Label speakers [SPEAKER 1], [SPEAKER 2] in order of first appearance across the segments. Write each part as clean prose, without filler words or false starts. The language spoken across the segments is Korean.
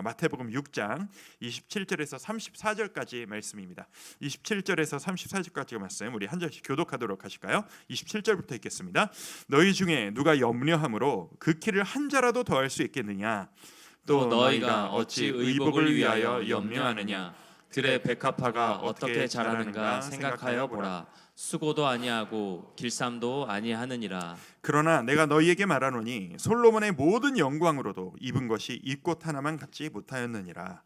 [SPEAKER 1] 마태복음 6장 27절에서 34절까지 말씀입니다. 27절에서 34절까지 말씀 우리 한 절씩 교독하도록 하실까요? 27절부터 읽겠습니다. 너희 중에 누가 염려함으로 그 키를 한 자라도 더할 수 있겠느냐?
[SPEAKER 2] 또 너희가 어찌 의복을 위하여 염려하느냐? 들의 백합화가 어떻게 자라는가 생각하여 보라. 수고도 아니하고 길쌈도 아니하느니라.
[SPEAKER 1] 그러나 내가 너희에게 말하노니 솔로몬의 모든 영광으로도 입은 것이 잎꽃 하나만 갖지 못하였느니라.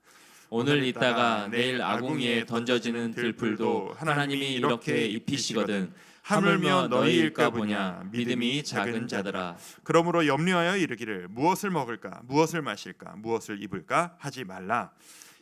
[SPEAKER 2] 오늘 있다가 내일 아궁이에 던져지는 들풀도 하나님이 이렇게 입히시거든. 하물며 너희일까 보냐. 믿음이 작은 자들아.
[SPEAKER 1] 그러므로 염려하여 이르기를 무엇을 먹을까 무엇을 마실까 무엇을 입을까 하지 말라.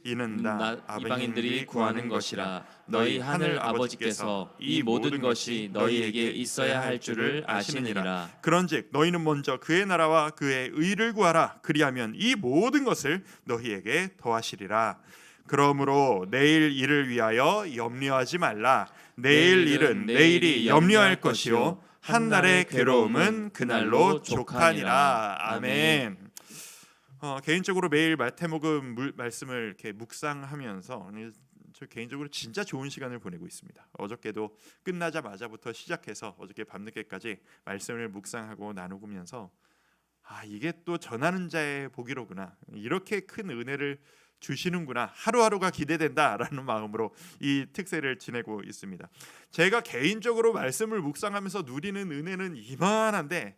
[SPEAKER 1] 이는 나
[SPEAKER 2] 이방인들이 구하는 것이라. 너희 하늘 아버지께서 이 모든 것이 너희에게 있어야 할 줄을 아시느니라.
[SPEAKER 1] 그런즉 너희는 먼저 그의 나라와 그의 의를 구하라. 그리하면 이 모든 것을 너희에게 더하시리라. 그러므로 내일 일을 위하여 염려하지 말라. 내일 일은 내일이 염려할 것이요 한 날의 괴로움은 그날로 족하니라. 아멘. 개인적으로 매일 마태복음 말씀을 이렇게 묵상하면서 저 개인적으로 진짜 좋은 시간을 보내고 있습니다. 어저께도 끝나자마자부터 시작해서 어저께 밤늦게까지 말씀을 묵상하고 나누면서 이게 또 전하는 자의 복이로구나. 이렇게 큰 은혜를 주시는구나. 하루하루가 기대된다라는 마음으로 이 특세를 지내고 있습니다. 제가 개인적으로 말씀을 묵상하면서 누리는 은혜는 이만한데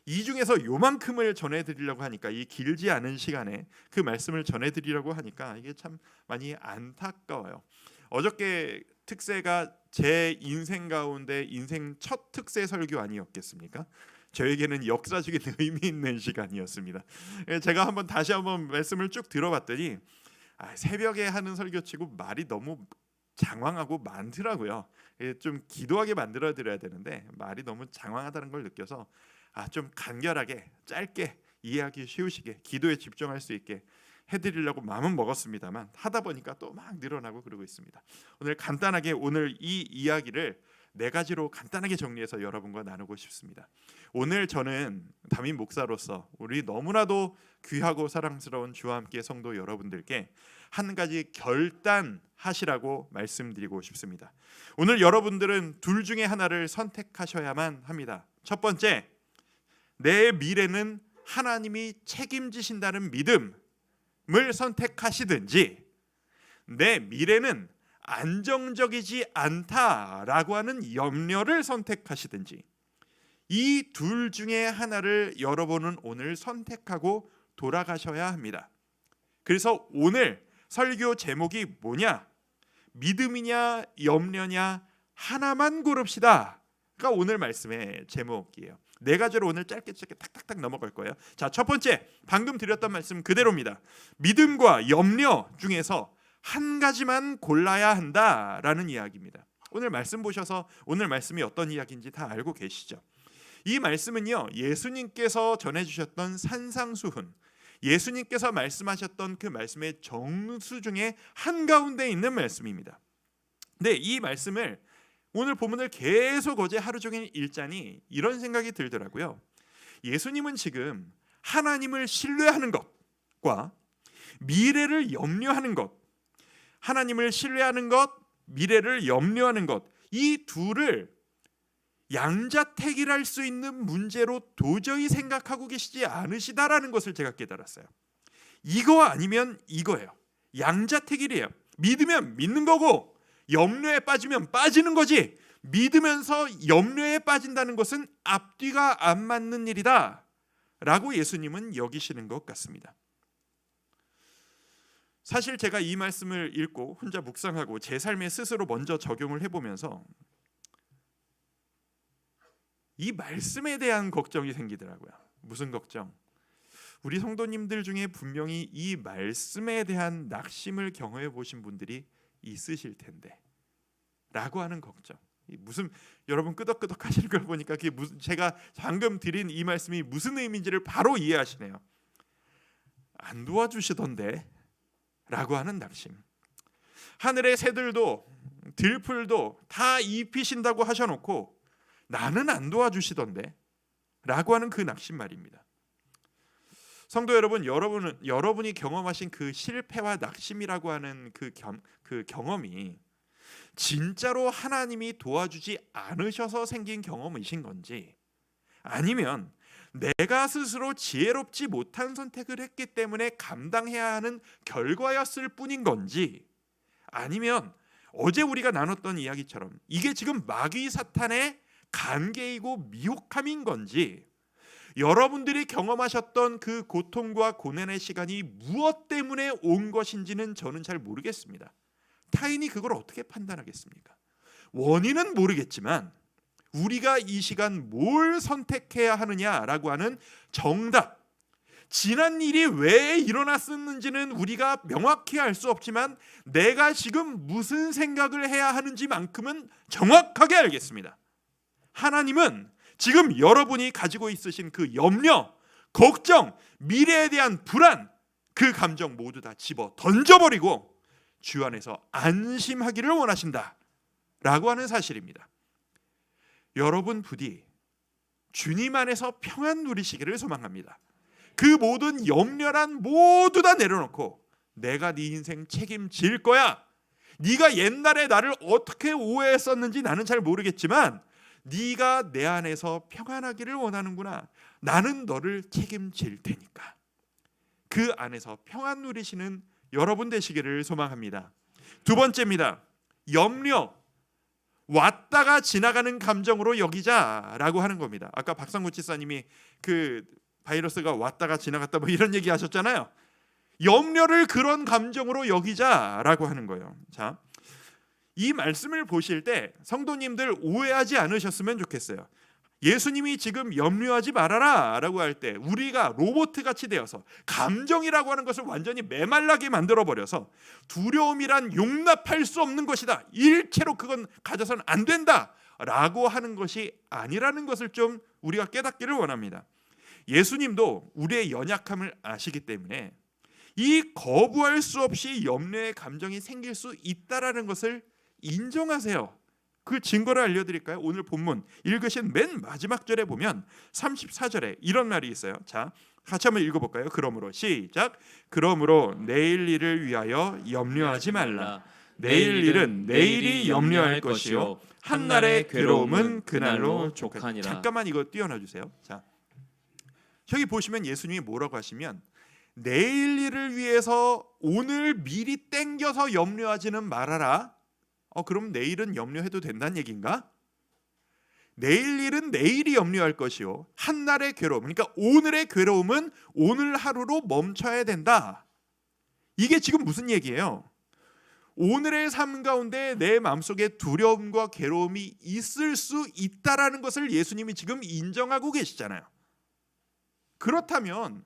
[SPEAKER 1] 이 중에서 요만큼을 전해드리려고 하니까 이 길지 않은 시간에 그 말씀을 전해드리려고 하니까 이게 참 많이 안타까워요. 어저께 특세가 제 인생 가운데 인생 첫 특세 설교 아니었겠습니까? 저에게는 역사적인 의미 있는 시간이었습니다. 제가 다시 한번 말씀을 쭉 들어봤더니 새벽에 하는 설교치고 말이 너무 장황하고 많더라고요. 좀 기도하게 만들어 드려야 되는데 말이 너무 장황하다는 걸 느껴서 좀 간결하게 짧게 이해하기 쉬우시게 기도에 집중할 수 있게 해드리려고 마음은 먹었습니다만 하다 보니까 또 막 늘어나고 그러고 있습니다. 오늘 간단하게 오늘 이 이야기를 4가지로 간단하게 정리해서 여러분과 나누고 싶습니다. 오늘 저는 담임 목사로서 우리 너무나도 귀하고 사랑스러운 주와 함께 성도 여러분들께 한 가지 결단하시라고 말씀드리고 싶습니다. 오늘 여러분들은 둘 중에 하나를 선택하셔야만 합니다. 첫 번째, 내 미래는 하나님이 책임지신다는 믿음을 선택하시든지 내 미래는 안정적이지 않다라고 하는 염려를 선택하시든지 이 둘 중에 하나를 여러분은 오늘 선택하고 돌아가셔야 합니다. 그래서 오늘 설교 제목이 뭐냐? 믿음이냐 염려냐 하나만 고릅시다. 가 오늘 말씀의 제목이에요. 4가지로 오늘 짧게 탁탁탁 넘어갈 거예요. 자, 첫 번째, 방금 드렸던 말씀 그대로입니다. 믿음과 염려 중에서 한 가지만 골라야 한다라는 이야기입니다. 오늘 말씀 보셔서 오늘 말씀이 어떤 이야기인지 다 알고 계시죠? 이 말씀은요, 예수님께서 전해주셨던 산상수훈, 예수님께서 말씀하셨던 그 말씀의 정수 중에 한가운데 있는 말씀입니다. 근데 이 말씀을 오늘 본문을 계속 어제 하루 종일 읽자니 이런 생각이 들더라고요. 예수님은 지금 하나님을 신뢰하는 것과 미래를 염려하는 것, 하나님을 신뢰하는 것, 미래를 염려하는 것, 이 둘을 양자택일할 수 있는 문제로 도저히 생각하고 계시지 않으시다라는 것을 제가 깨달았어요. 이거 아니면 이거예요. 양자택일이에요. 믿으면 믿는 거고 염려에 빠지면 빠지는 거지, 믿으면서 염려에 빠진다는 것은 앞뒤가 안 맞는 일이다 라고 예수님은 여기시는 것 같습니다. 사실 제가 이 말씀을 읽고 혼자 묵상하고 제 삶에 스스로 먼저 적용을 해보면서 이 말씀에 대한 걱정이 생기더라고요. 무슨 걱정? 우리 성도님들 중에 분명히 이 말씀에 대한 낙심을 경험해 보신 분들이 있으실 텐데 라고 하는 걱정. 무슨 여러분 끄덕끄덕 하시는 걸 보니까 그게 무슨, 제가 방금 드린 이 말씀이 무슨 의미인지를 바로 이해하시네요. 안 도와주시던데 라고 하는 낙심. 하늘의 새들도 들풀도 다 입히신다고 하셔놓고 나는 안 도와주시던데 라고 하는 그 낙심 말입니다. 성도 여러분, 여러분이 경험하신 그 실패와 낙심이라고 하는 그 경험이 진짜로 하나님이 도와주지 않으셔서 생긴 경험이신 건지, 아니면 내가 스스로 지혜롭지 못한 선택을 했기 때문에 감당해야 하는 결과였을 뿐인 건지, 아니면 어제 우리가 나눴던 이야기처럼 이게 지금 마귀 사탄의 간계이고 미혹함인 건지, 여러분들이 경험하셨던 그 고통과 고난의 시간이 무엇 때문에 온 것인지는 저는 잘 모르겠습니다. 타인이 그걸 어떻게 판단하겠습니까? 원인은 모르겠지만 우리가 이 시간 뭘 선택해야 하느냐라고 하는 정답, 지난 일이 왜 일어났었는지는 우리가 명확히 알 수 없지만 내가 지금 무슨 생각을 해야 하는지만큼은 정확하게 알겠습니다. 하나님은 지금 여러분이 가지고 있으신 그 염려, 걱정, 미래에 대한 불안, 그 감정 모두 다 집어 던져버리고 주 안에서 안심하기를 원하신다 라고 하는 사실입니다. 여러분 부디 주님 안에서 평안 누리시기를 소망합니다. 그 모든 염려란 모두 다 내려놓고 내가 네 인생 책임질 거야. 네가 옛날에 나를 어떻게 오해했었는지 나는 잘 모르겠지만 네가 내 안에서 평안하기를 원하는구나. 나는 너를 책임질 테니까. 그 안에서 평안 누리시는 여러분 되시기를 소망합니다. 두 번째입니다. 염려. 왔다가 지나가는 감정으로 여기자라고 하는 겁니다. 아까 박상구 지사님이 그 바이러스가 왔다가 지나갔다 뭐 이런 얘기 하셨잖아요. 염려를 그런 감정으로 여기자라고 하는 거예요. 자, 이 말씀을 보실 때 성도님들 오해하지 않으셨으면 좋겠어요. 예수님이 지금 염려하지 말아라 라고 할 때 우리가 로봇같이 되어서 감정이라고 하는 것을 완전히 메말라게 만들어버려서 두려움이란 용납할 수 없는 것이다, 일체로 그건 가져서는 안 된다 라고 하는 것이 아니라는 것을 좀 우리가 깨닫기를 원합니다. 예수님도 우리의 연약함을 아시기 때문에 이 거부할 수 없이 염려의 감정이 생길 수 있다라는 것을 인정하세요. 그 증거를 알려드릴까요? 오늘 본문 읽으신 맨 마지막 절에 보면 34절에 이런 말이 있어요. 자, 같이 한번 읽어볼까요? 그러므로 시작. 그러므로 내일 일을 위하여 염려하지 말라. 내일 일은 내일이 염려할 것이요 한날의 괴로움은 그날로 족하니라. 잠깐만 이거 띄워놔 주세요. 자, 여기 보시면 예수님이 뭐라고 하시면 내일 일을 위해서 오늘 미리 땡겨서 염려하지는 말아라. 그럼 내일은 염려해도 된다는 얘기인가? 내일 일은 내일이 염려할 것이요 한날의 괴로움, 그러니까 오늘의 괴로움은 오늘 하루로 멈춰야 된다. 이게 지금 무슨 얘기예요? 오늘의 삶 가운데 내 마음속에 두려움과 괴로움이 있을 수 있다라는 것을 예수님이 지금 인정하고 계시잖아요. 그렇다면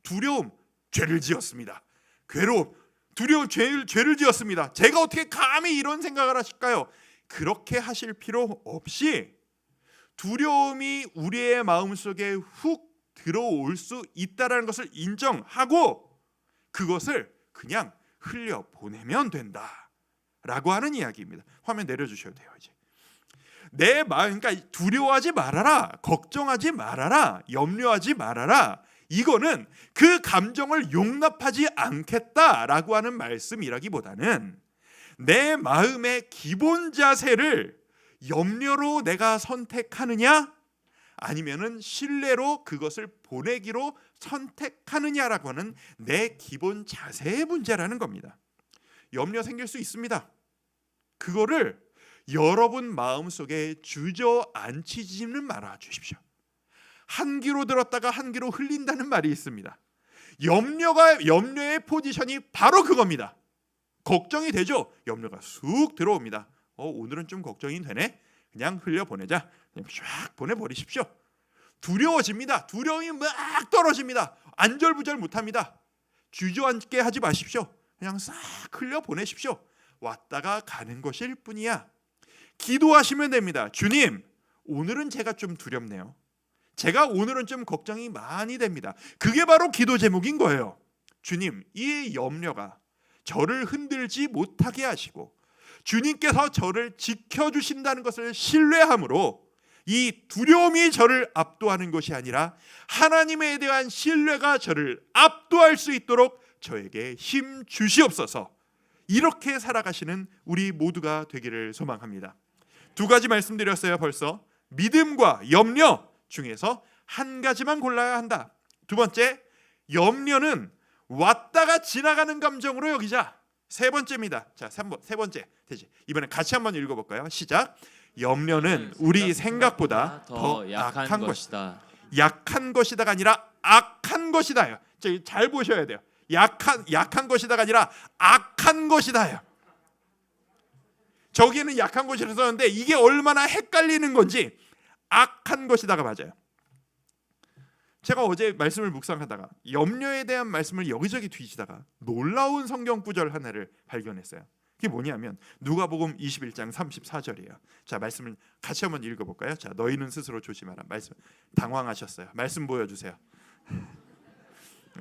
[SPEAKER 1] 두려움, 죄를 지었습니다. 괴로움, 두려움, 죄를 지었습니다. 제가 어떻게 감히 이런 생각을 하실까요? 그렇게 하실 필요 없이 두려움이 우리의 마음속에 훅 들어올 수 있다는 것을 인정하고 그것을 그냥 흘려보내면 된다라고 하는 이야기입니다. 화면 내려주셔도 돼요. 이제 내 마음, 그러니까 두려워하지 말아라, 걱정하지 말아라, 염려하지 말아라, 이거는 그 감정을 용납하지 않겠다라고 하는 말씀이라기보다는 내 마음의 기본 자세를 염려로 내가 선택하느냐 아니면은 신뢰로 그것을 보내기로 선택하느냐라고 하는 내 기본 자세의 문제라는 겁니다. 염려 생길 수 있습니다. 그거를 여러분 마음속에 주저앉히지는 말아 주십시오. 한 귀로 들었다가 한 귀로 흘린다는 말이 있습니다. 염려의 포지션이 바로 그겁니다. 걱정이 되죠? 염려가 쑥 들어옵니다. 오늘은 좀 걱정이 되네? 그냥 흘려보내자. 그냥 쫙 보내버리십시오. 두려워집니다. 두려움이 막 떨어집니다. 안절부절 못합니다. 주저앉게 하지 마십시오. 그냥 싹 흘려보내십시오. 왔다가 가는 것일 뿐이야. 기도하시면 됩니다. 주님, 오늘은 제가 좀 두렵네요. 제가 오늘은 좀 걱정이 많이 됩니다. 그게 바로 기도 제목인 거예요. 주님, 이 염려가 저를 흔들지 못하게 하시고 주님께서 저를 지켜주신다는 것을 신뢰함으로 이 두려움이 저를 압도하는 것이 아니라 하나님에 대한 신뢰가 저를 압도할 수 있도록 저에게 힘 주시옵소서. 이렇게 살아가시는 우리 모두가 되기를 소망합니다. 두 가지 말씀드렸어요. 벌써 믿음과 염려 중에서 한 가지만 골라야 한다. 두 번째, 염려는 왔다가 지나가는 감정으로 여기자. 세 번째입니다. 자, 세 번째 되지. 이번에 같이 한번 읽어볼까요? 시작. 염려는 우리 생각보다 더 약한 것이다. 약한 것이다가 아니라 악한 것이다요. 잘 보셔야 돼요. 약한 것이다가 아니라 악한 것이다요. 저기에는 약한 것이라고 썼는데 이게 얼마나 헷갈리는 건지 악한 것이다가 맞아요. 제가 어제 말씀을 묵상하다가 염려에 대한 말씀을 여기저기 뒤지다가 놀라운 성경 구절 하나를 발견했어요. 그게 뭐냐면 누가복음 21장 34절이에요. 자, 말씀을 같이 한번 읽어볼까요? 자, 너희는 스스로 조심하라. 말씀 당황하셨어요. 말씀 보여주세요.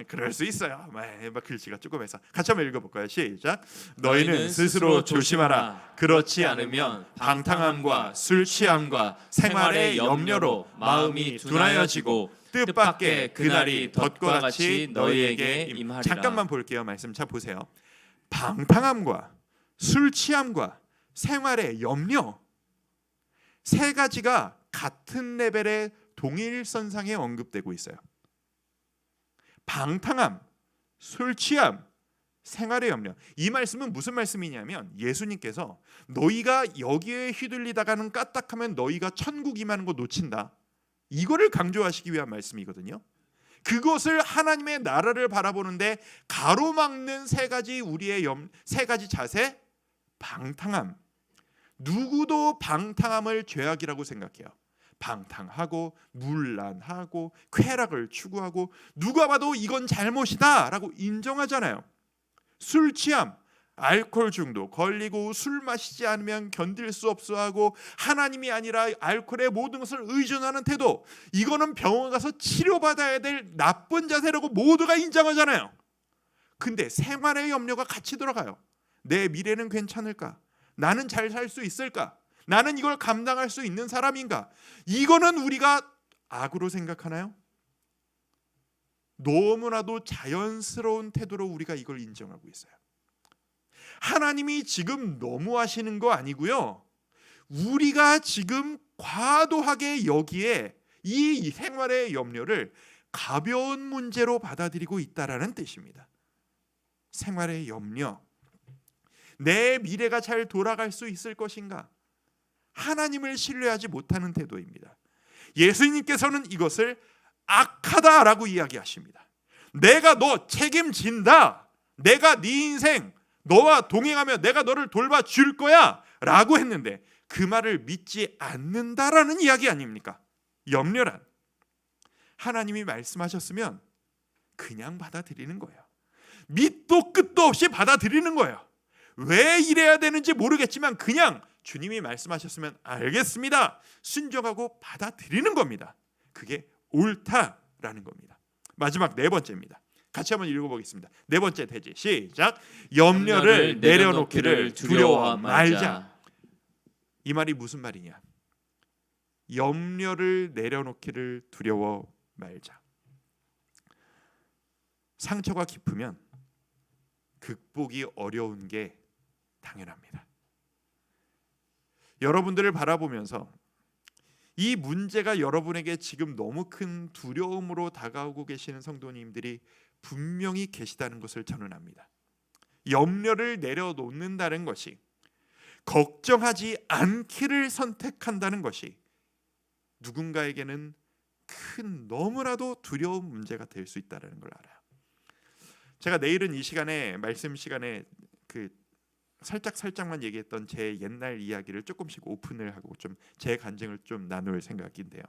[SPEAKER 1] 그럴 수 있어요. 막 글씨가 조금해서 같이 한번 읽어볼까요? 시작. 너희는 스스로 조심하라. 그렇지 않으면 방탕함과 술 취함과 생활의 염려로 마음이 둔하여지고 뜻밖의 그날이 덫과 같이 너희에게 임하리라. 잠깐만 볼게요. 말씀 잘 보세요. 방탕함과 술 취함과 생활의 염려, 세 가지가 같은 레벨의 동일선상에 언급되고 있어요. 방탕함, 술 취함, 생활의 염려. 이 말씀은 무슨 말씀이냐면 예수님께서 너희가 여기에 휘둘리다가는 까딱하면 너희가 천국 임하는 거 놓친다. 이거를 강조하시기 위한 말씀이거든요. 그것을 하나님의 나라를 바라보는데 가로막는 세 가지 우리의 세 가지 자세. 방탕함. 누구도 방탕함을 죄악이라고 생각해요. 방탕하고 문란하고 쾌락을 추구하고 누가 봐도 이건 잘못이다 라고 인정하잖아요. 술 취함, 알코올 중독, 걸리고 술 마시지 않으면 견딜 수 없어하고 하나님이 아니라 알코올의 모든 것을 의존하는 태도, 이거는 병원 가서 치료받아야 될 나쁜 자세라고 모두가 인정하잖아요. 근데 생활의 염려가 같이 들어가요. 내 미래는 괜찮을까? 나는 잘 살 수 있을까? 나는 이걸 감당할 수 있는 사람인가? 이거는 우리가 악으로 생각하나요? 너무나도 자연스러운 태도로 우리가 이걸 인정하고 있어요. 하나님이 지금 너무하시는 거 아니고요. 우리가 지금 과도하게 여기에 이 생활의 염려를 가벼운 문제로 받아들이고 있다라는 뜻입니다. 생활의 염려. 내 미래가 잘 돌아갈 수 있을 것인가? 하나님을 신뢰하지 못하는 태도입니다. 예수님께서는 이것을 악하다라고 이야기하십니다. 내가 너 책임진다. 내가 네 인생 너와 동행하며 내가 너를 돌봐줄 거야 라고 했는데 그 말을 믿지 않는다라는 이야기 아닙니까? 염려란 하나님이 말씀하셨으면 그냥 받아들이는 거예요. 밑도 끝도 없이 받아들이는 거예요. 왜 이래야 되는지 모르겠지만 그냥 주님이 말씀하셨으면 알겠습니다. 순종하고 받아들이는 겁니다. 그게 옳다라는 겁니다. 마지막 네 번째입니다. 같이 한번 읽어보겠습니다. 네 번째 대지 시작. 염려를 내려놓기를 두려워 말자. 이 말이 무슨 말이냐? 염려를 내려놓기를 두려워 말자. 상처가 깊으면 극복이 어려운 게 당연합니다. 여러분들을 바라보면서 이 문제가 여러분에게 지금 너무 큰 두려움으로 다가오고 계시는 성도님들이 분명히 계시다는 것을 저는 압니다. 염려를 내려놓는다는 것이 걱정하지 않기를 선택한다는 것이 누군가에게는 큰 너무나도 두려운 문제가 될 수 있다는 걸 알아요. 제가 내일은 이 시간에 말씀 시간에 살짝만 얘기했던 제 옛날 이야기를 조금씩 오픈을 하고 좀 제 간증을 좀 나눌 생각인데요.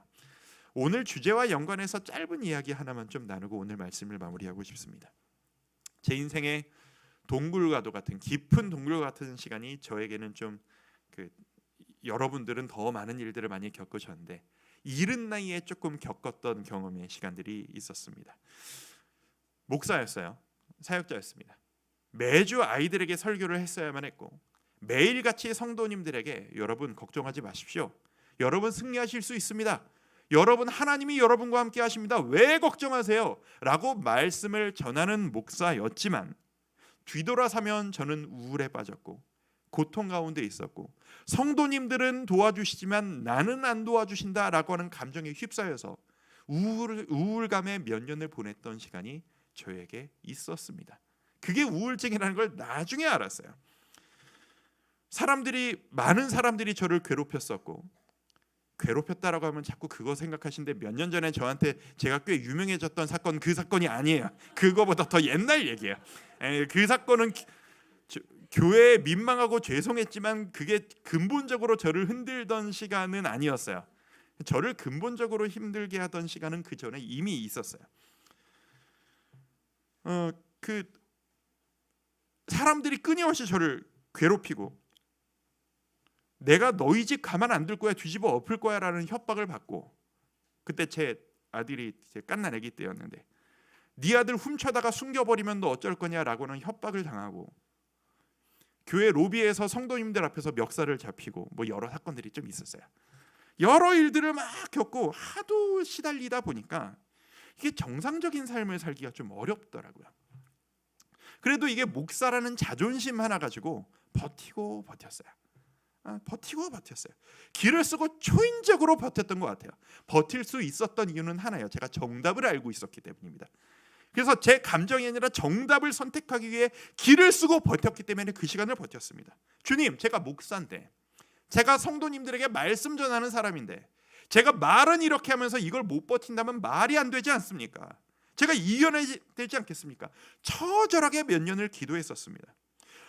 [SPEAKER 1] 오늘 주제와 연관해서 짧은 이야기 하나만 좀 나누고 오늘 말씀을 마무리하고 싶습니다. 제 인생에 동굴과도 같은 깊은 동굴 같은 시간이 저에게는 좀 여러분들은 더 많은 일들을 많이 겪으셨는데 이른 나이에 조금 겪었던 경험의 시간들이 있었습니다. 목사였어요. 사역자였습니다. 매주 아이들에게 설교를 했어야만 했고 매일같이 성도님들에게 여러분 걱정하지 마십시오. 여러분 승리하실 수 있습니다. 여러분 하나님이 여러분과 함께 하십니다. 왜 걱정하세요? 라고 말씀을 전하는 목사였지만 뒤돌아서면 저는 우울에 빠졌고 고통 가운데 있었고 성도님들은 도와주시지만 나는 안 도와주신다라고 하는 감정에 휩싸여서 우울감에 몇 년을 보냈던 시간이 저에게 있었습니다. 그게 우울증이라는 걸 나중에 알았어요. 많은 사람들이 저를 괴롭혔었고, 괴롭혔다라고 하면 자꾸 그거 생각하시는데 몇 년 전에 저한테 제가 꽤 유명해졌던 사건, 그 사건이 아니에요. 그거보다 더 옛날 얘기예요. 그 사건은 교회에 민망하고 죄송했지만 그게 근본적으로 저를 흔들던 시간은 아니었어요. 저를 근본적으로 힘들게 하던 시간은 그 전에 이미 있었어요. 그 사람들이 끊임없이 저를 괴롭히고 내가 너희 집 가만 안 둘 거야, 뒤집어 엎을 거야라는 협박을 받고, 그때 제 아들이 이제 갓난 아기 때였는데 네 아들 훔쳐다가 숨겨버리면 너 어쩔 거냐라고는 협박을 당하고, 교회 로비에서 성도님들 앞에서 멱살을 잡히고, 뭐 여러 사건들이 좀 있었어요. 여러 일들을 막 겪고 하도 시달리다 보니까 이게 정상적인 삶을 살기가 좀 어렵더라고요. 그래도 이게 목사라는 자존심 하나 가지고 버티고 버텼어요. 길을 쓰고 초인적으로 버텼던 것 같아요. 버틸 수 있었던 이유는 하나예요. 제가 정답을 알고 있었기 때문입니다. 그래서 제 감정이 아니라 정답을 선택하기 위해 길을 쓰고 버텼기 때문에 그 시간을 버텼습니다. 주님, 제가 목사인데, 제가 성도님들에게 말씀 전하는 사람인데, 제가 말은 이렇게 하면서 이걸 못 버틴다면 말이 안 되지 않습니까? 제가 이겨내야 되지 않겠습니까? 처절하게 몇 년을 기도했었습니다.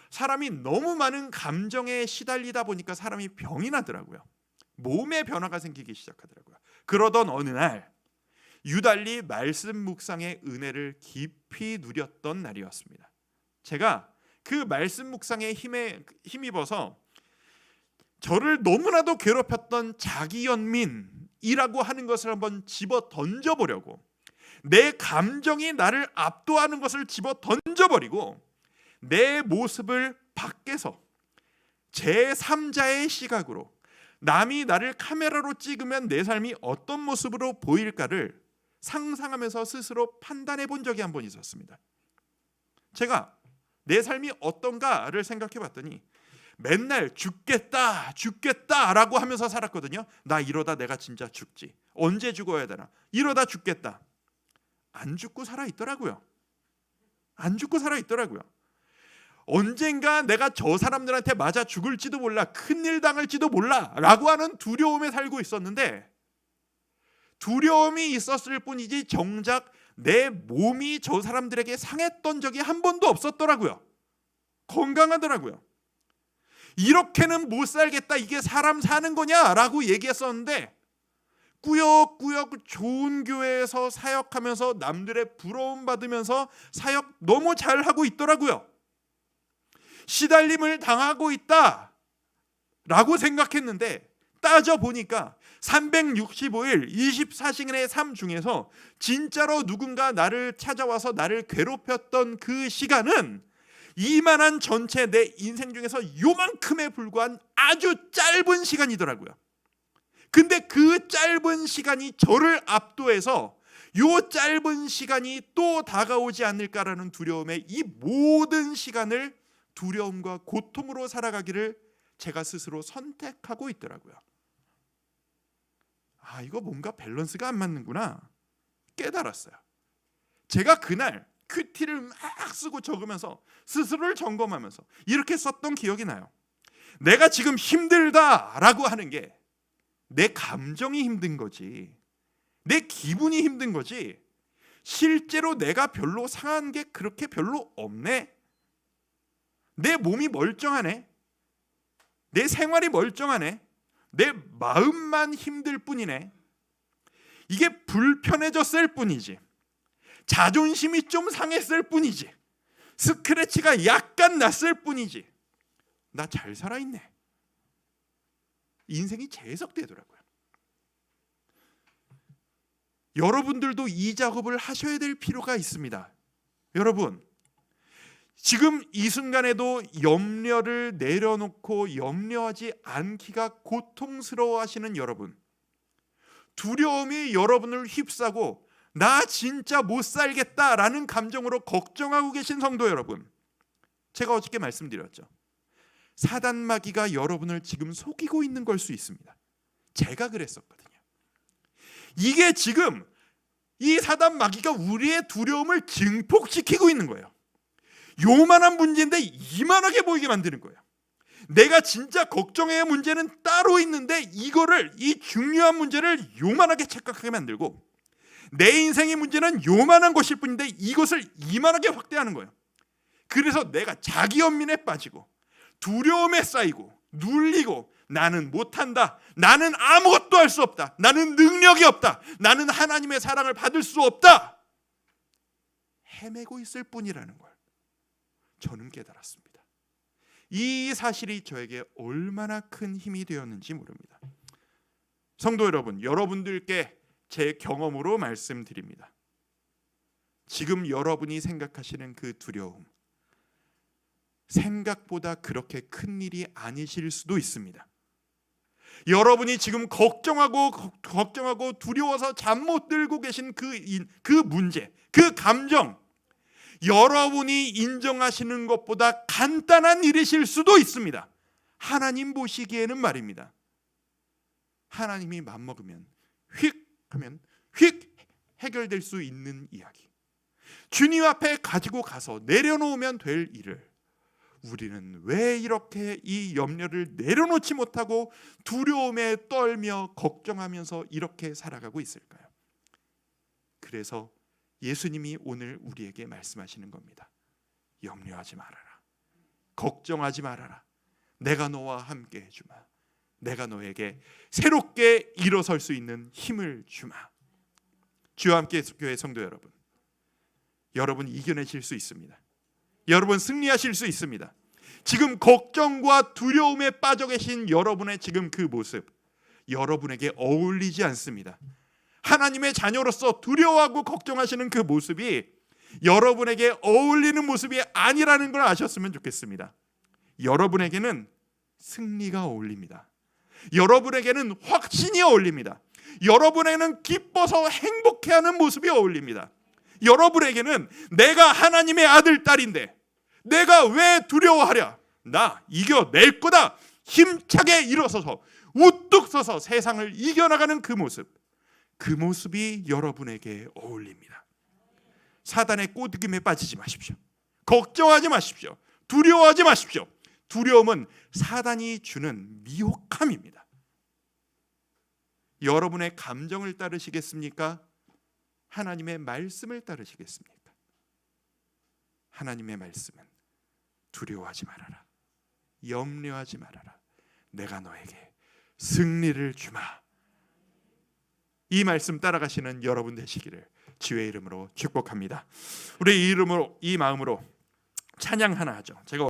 [SPEAKER 1] 사람이 너무 많은 감정에 시달리다 보니까 사람이 병이 나더라고요. 몸에 변화가 생기기 시작하더라고요. 그러던 어느 날 유달리 말씀 묵상의 은혜를 깊이 누렸던 날이었습니다. 제가 그 말씀 묵상에 힘입어서 저를 너무나도 괴롭혔던 자기연민이라고 하는 것을 한번 집어 던져보려고, 내 감정이 나를 압도하는 것을 집어 던져버리고 내 모습을 밖에서 제3자의 시각으로, 남이 나를 카메라로 찍으면 내 삶이 어떤 모습으로 보일까를 상상하면서 스스로 판단해 본 적이 한 번 있었습니다. 제가 내 삶이 어떤가를 생각해 봤더니 맨날 죽겠다라고 하면서 살았거든요. 나 이러다 내가 진짜 죽지. 언제 죽어야 되나? 이러다 죽겠다. 안 죽고 살아 있더라고요. 언젠가 내가 저 사람들한테 맞아 죽을지도 몰라, 큰일 당할지도 몰라 라고 하는 두려움에 살고 있었는데, 두려움이 있었을 뿐이지 정작 내 몸이 저 사람들에게 상했던 적이 한 번도 없었더라고요. 건강하더라고요. 이렇게는 못 살겠다, 이게 사람 사는 거냐라고 얘기했었는데, 꾸역꾸역 좋은 교회에서 사역하면서 남들의 부러움 받으면서 사역 너무 잘하고 있더라고요. 시달림을 당하고 있다라고 생각했는데 따져보니까 365일 24시간의 삶 중에서 진짜로 누군가 나를 찾아와서 나를 괴롭혔던 그 시간은 이만한 전체 내 인생 중에서 요만큼에 불과한 아주 짧은 시간이더라고요. 근데 그 짧은 시간이 저를 압도해서 요 짧은 시간이 또 다가오지 않을까라는 두려움에 이 모든 시간을 두려움과 고통으로 살아가기를 제가 스스로 선택하고 있더라고요. 이거 뭔가 밸런스가 안 맞는구나 깨달았어요. 제가 그날 큐티를 막 쓰고 적으면서 스스로를 점검하면서 이렇게 썼던 기억이 나요. 내가 지금 힘들다라고 하는 게 내 감정이 힘든 거지, 내 기분이 힘든 거지, 실제로 내가 별로 상한 게 그렇게 별로 없네. 내 몸이 멀쩡하네. 내 생활이 멀쩡하네. 내 마음만 힘들 뿐이네. 이게 불편해졌을 뿐이지, 자존심이 좀 상했을 뿐이지, 스크래치가 약간 났을 뿐이지, 나 잘 살아있네. 인생이 재해석되더라고요. 여러분들도 이 작업을 하셔야 될 필요가 있습니다. 여러분, 지금 이 순간에도 염려를 내려놓고 염려하지 않기가 고통스러워하시는 여러분, 두려움이 여러분을 휩싸고 나 진짜 못 살겠다라는 감정으로 걱정하고 계신 성도 여러분, 제가 어저께 말씀드렸죠. 사단 마귀가 여러분을 지금 속이고 있는 걸 수 있습니다. 제가 그랬었거든요. 이게 지금 이 사단 마귀가 우리의 두려움을 증폭시키고 있는 거예요. 요만한 문제인데 이만하게 보이게 만드는 거예요. 내가 진짜 걱정해야 문제는 따로 있는데 이거를, 이 중요한 문제를 요만하게 착각하게 만들고, 내 인생의 문제는 요만한 것일 뿐인데 이것을 이만하게 확대하는 거예요. 그래서 내가 자기 연민에 빠지고 두려움에 쌓이고 눌리고, 나는 못한다, 나는 아무것도 할 수 없다, 나는 능력이 없다, 나는 하나님의 사랑을 받을 수 없다, 헤매고 있을 뿐이라는 걸 저는 깨달았습니다. 이 사실이 저에게 얼마나 큰 힘이 되었는지 모릅니다. 성도 여러분, 여러분들께 제 경험으로 말씀드립니다. 지금 여러분이 생각하시는 그 두려움, 생각보다 그렇게 큰 일이 아니실 수도 있습니다. 여러분이 지금 걱정하고 두려워서 잠 못 들고 계신 그 문제, 그 감정, 여러분이 인정하시는 것보다 간단한 일이실 수도 있습니다. 하나님 보시기에는 말입니다. 하나님이 맘먹으면 휙 하면 휙 해결될 수 있는 이야기, 주님 앞에 가지고 가서 내려놓으면 될 일을 우리는 왜 이렇게 이 염려를 내려놓지 못하고 두려움에 떨며 걱정하면서 이렇게 살아가고 있을까요? 그래서 예수님이 오늘 우리에게 말씀하시는 겁니다. 염려하지 말아라, 걱정하지 말아라, 내가 너와 함께 해주마, 내가 너에게 새롭게 일어설 수 있는 힘을 주마. 주와 함께 교회 성도 여러분, 여러분 이겨내실 수 있습니다. 여러분 승리하실 수 있습니다. 지금 걱정과 두려움에 빠져 계신 여러분의 지금 그 모습, 여러분에게 어울리지 않습니다. 하나님의 자녀로서 두려워하고 걱정하시는 그 모습이 여러분에게 어울리는 모습이 아니라는 걸 아셨으면 좋겠습니다. 여러분에게는 승리가 어울립니다. 여러분에게는 확신이 어울립니다. 여러분에게는 기뻐서 행복해하는 모습이 어울립니다. 여러분에게는 내가 하나님의 아들, 딸인데 내가 왜 두려워하랴, 나 이겨낼 거다, 힘차게 일어서서 우뚝 서서 세상을 이겨나가는 그 모습이 여러분에게 어울립니다. 사단의 꼬드김에 빠지지 마십시오. 걱정하지 마십시오. 두려워하지 마십시오. 두려움은 사단이 주는 미혹함입니다. 여러분의 감정을 따르시겠습니까? 하나님의 말씀을 따르시겠습니까? 하나님의 말씀은 두려워하지 말아라, 염려하지 말아라, 내가 너에게 승리를 주마. 이 말씀 따라가시는 여러분 되시기를 주의 이름으로 축복합니다. 우리 이 마음으로 찬양 하나 하죠. 제가